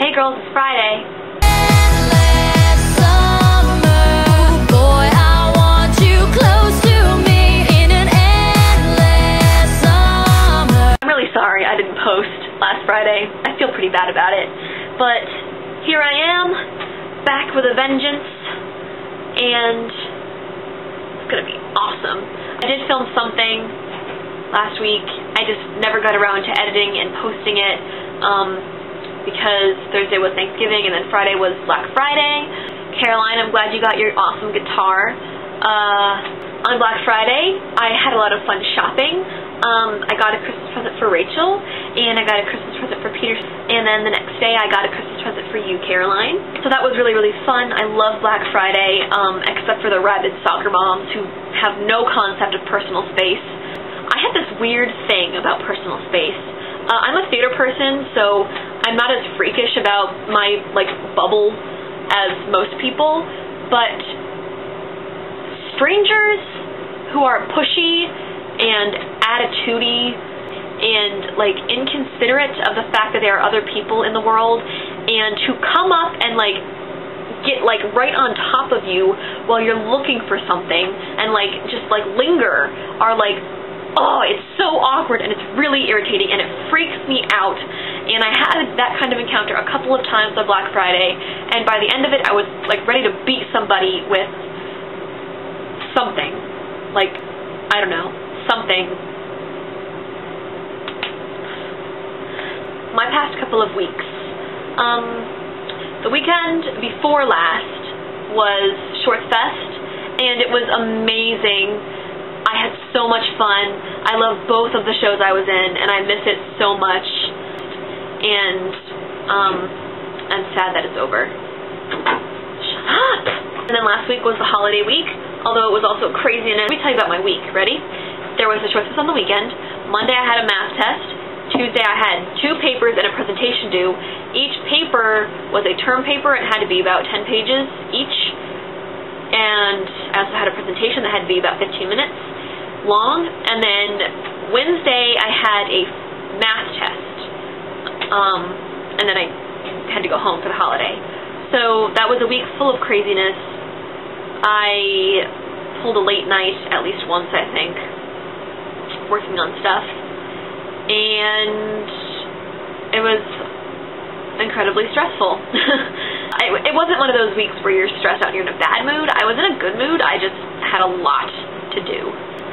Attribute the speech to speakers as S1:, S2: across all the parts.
S1: Hey girls, it's Friday. I'm really sorry I didn't post last Friday. I feel pretty bad about it. But here I am, back with a vengeance, and it's gonna be awesome. I did film something last week. I just never got around to editing and posting it because Thursday was Thanksgiving and then Friday was Black Friday. Caroline, I'm glad you got your awesome guitar. On Black Friday, I had a lot of fun shopping. I got a Christmas present for Rachel, and I got a Christmas present for Peter, and then the next day I got a Christmas present for you, Caroline. So that was really, really fun. I love Black Friday, except for the rabid soccer moms who have no concept of personal space. I have this weird thing about personal space. I'm a theater person, so I'm not as freakish about my, bubble as most people, but strangers who are pushy and attitudey and, inconsiderate of the fact that there are other people in the world, and to come up and, get, right on top of you while you're looking for something and, just, linger are, oh, it's so awkward and it's really irritating and it freaks me out. And I had that kind of encounter a couple of times on Black Friday, and by the end of it I was ready to beat somebody with something. I don't know, something. My past couple of weeks. The weekend before last was Shorts Fest, and it was amazing. I had so much fun. I love both of the shows I was in, and I miss it so much. And I'm sad that it's over. Shut up! And then last week was the holiday week, although it was also crazy. And let me tell you about my week. Ready? There was a Shorts Fest on the weekend. Monday I had a math test. Tuesday I had 2 papers and a presentation due. Each paper was a term paper and had to be about 10 pages each. And I also had a presentation that had to be about 15 minutes long. And then Wednesday I had a math test. And then I had to go home for the holiday. So that was a week full of craziness. I pulled a late night at least once, I think, working on stuff. And it was incredibly stressful. It wasn't one of those weeks where you're stressed out and you're in a bad mood. I was in a good mood. I just had a lot to do.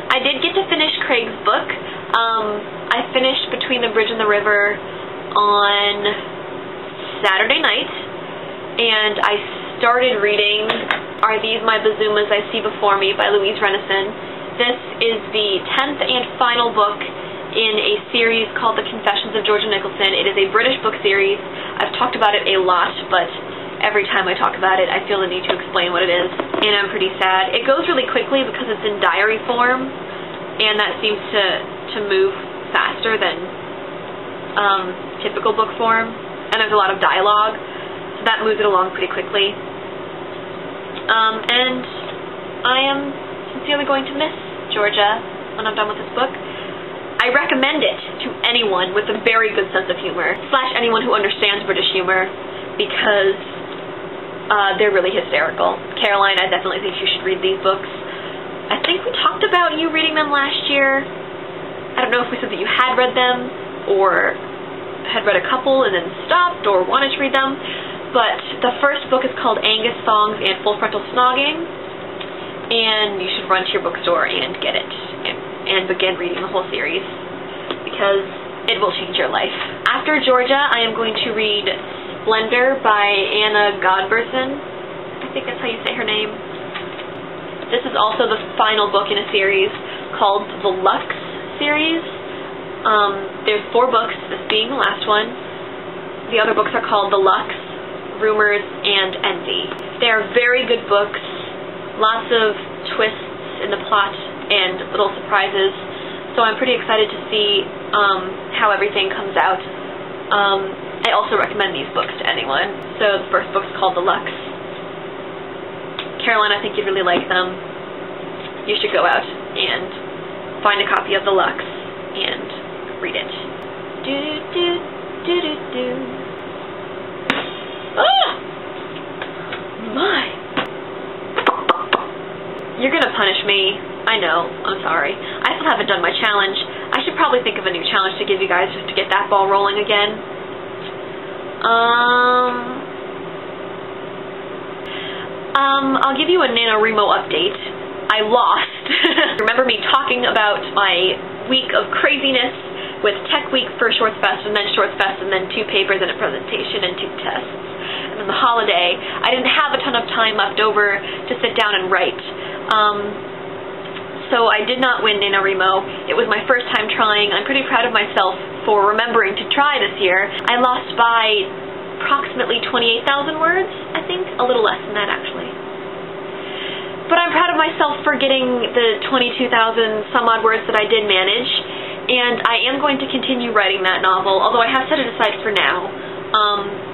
S1: I did get to finish Craig's book. I finished Between the Bridge and the River on Saturday night, and I started reading Are These My Bazoomas I See Before Me by Louise Renison. This is the 10th and final book in a series called The Confessions of Georgia Nicholson. It is a British book series. I've talked about it a lot, but every time I talk about it, I feel the need to explain what it is, and I'm pretty sad. It goes really quickly because it's in diary form, and that seems to move faster than typical book form, and there's a lot of dialogue, so that moves it along pretty quickly. And I am sincerely going to miss Georgia when I'm done with this book. I recommend it to anyone with a very good sense of humor, / anyone who understands British humor, because they're really hysterical. Caroline, I definitely think you should read these books. I think we talked about you reading them last year. I don't know if we said that you had read them, or had read a couple and then stopped, or wanted to read them, but the first book is called Angus Thongs and Full Frontal Snogging, and you should run to your bookstore and get it, and begin reading the whole series, because it will change your life. After Georgia, I am going to read Splendor by Anna Godberson. I think that's how you say her name. This is also the final book in a series called the Lux series. There's 4 books, this being the last one. The other books are called The Lux, Rumors, and Envy. They are very good books, lots of twists in the plot and little surprises, so I'm pretty excited to see how everything comes out. I also recommend these books to anyone. So the first book is called The Lux. Caroline, I think you'd really like them. You should go out and find a copy of The Lux and read it. Do do do do do. me. I know. I'm sorry. I still haven't done my challenge. I should probably think of a new challenge to give you guys just to get that ball rolling again. I'll give you a NaNoWriMo update. I lost. Remember me talking about my week of craziness with Tech Week for Shorts Fest, and then Shorts Fest, and then 2 papers and a presentation and 2 tests. And then the holiday, I didn't have a ton of time left over to sit down and write. So I did not win NaNoWriMo. It was my first time trying. I'm pretty proud of myself for remembering to try this year. I lost by approximately 28,000 words, I think. A little less than that, actually. But I'm proud of myself for getting the 22,000 some odd words that I did manage. And I am going to continue writing that novel, although I have set it aside for now.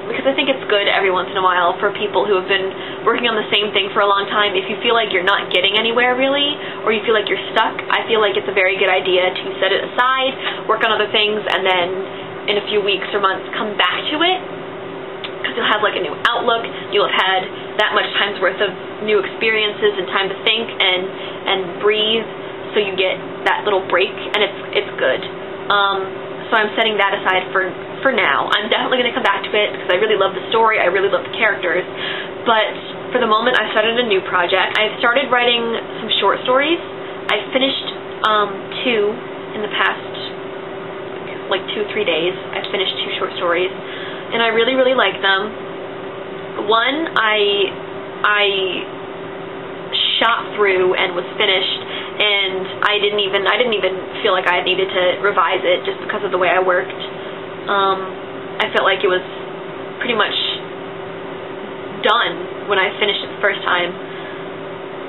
S1: Because I think it's good every once in a while for people who have been working on the same thing for a long time. If you feel like you're not getting anywhere really, or you feel like you're stuck, I feel like it's a very good idea to set it aside, work on other things, and then in a few weeks or months come back to it. Because you'll have like a new outlook, you'll have had that much time's worth of new experiences and time to think and breathe, so you get that little break, and it's good. So I'm setting that aside for now. I'm definitely going to come back to it because I really love the story, I really love the characters, but for the moment I've started a new project. I've started writing some short stories. I've finished 2 in the past like 2 or 3 days. I've finished 2 short stories, and I really, really like them. One I shot through and was finished, and I didn't even feel like I needed to revise it just because of the way I worked. I felt like it was pretty much done when I finished it the first time.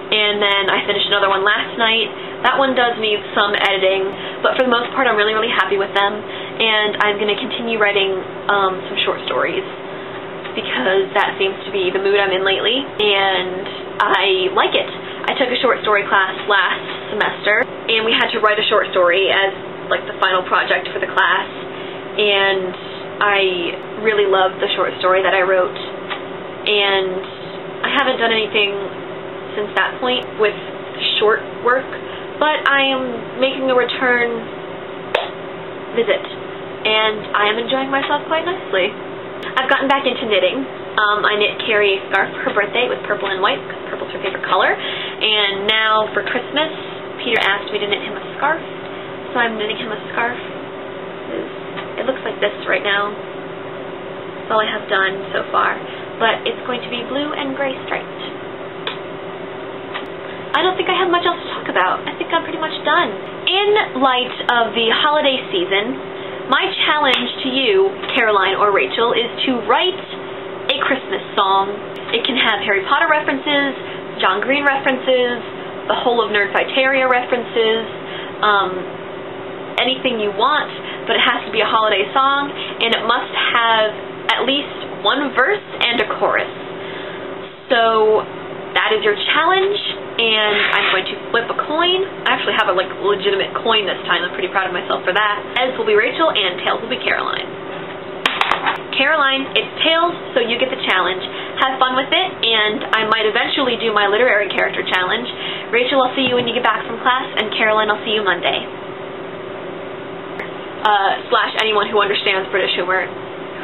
S1: And then I finished another one last night. That one does need some editing, but for the most part I'm really, really happy with them. And I'm going to continue writing some short stories because that seems to be the mood I'm in lately, and I like it. I took a short story class last semester, and we had to write a short story as like the final project for the class, and I really loved the short story that I wrote, and I haven't done anything since that point with short work, but I am making a return visit, and I am enjoying myself quite nicely. I've gotten back into knitting. I knit Carrie a scarf for her birthday with purple and white because purple's her favorite color, and now for Christmas Peter asked me to knit him a scarf, so I'm knitting him a scarf. It looks like this right now. That's all I have done so far, but it's going to be blue and gray striped. I don't think I have much else to talk about. I think I'm pretty much done. In light of the holiday season, my challenge to you, Caroline or Rachel, is to write a Christmas song. It can have Harry Potter references, John Green references, the whole of Nerdfighteria references, anything you want, but it has to be a holiday song, and it must have at least 1 verse and a chorus. So that is your challenge, and I'm going to flip a coin. I actually have a legitimate coin this time. I'm pretty proud of myself for that. Heads will be Rachel, and tails will be Caroline. Caroline, it's tails, so you get the challenge. Have fun with it, and I might eventually do my literary character challenge. Rachel, I'll see you when you get back from class, and Caroline, I'll see you Monday. / anyone who understands British humor.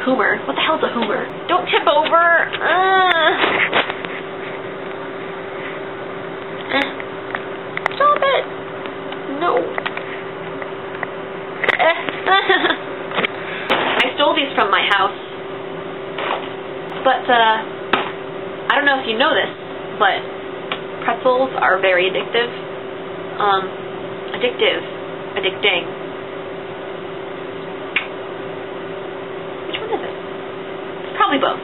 S1: Humor? What the hell's a humor? Don't tip over! Stop it! No. I stole these from my house. But, I don't know if you know this, but pretzels are very addictive. Addicting. Which one is it? It's probably both.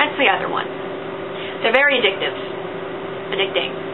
S1: I'd say either one. They're very addictive. Addicting.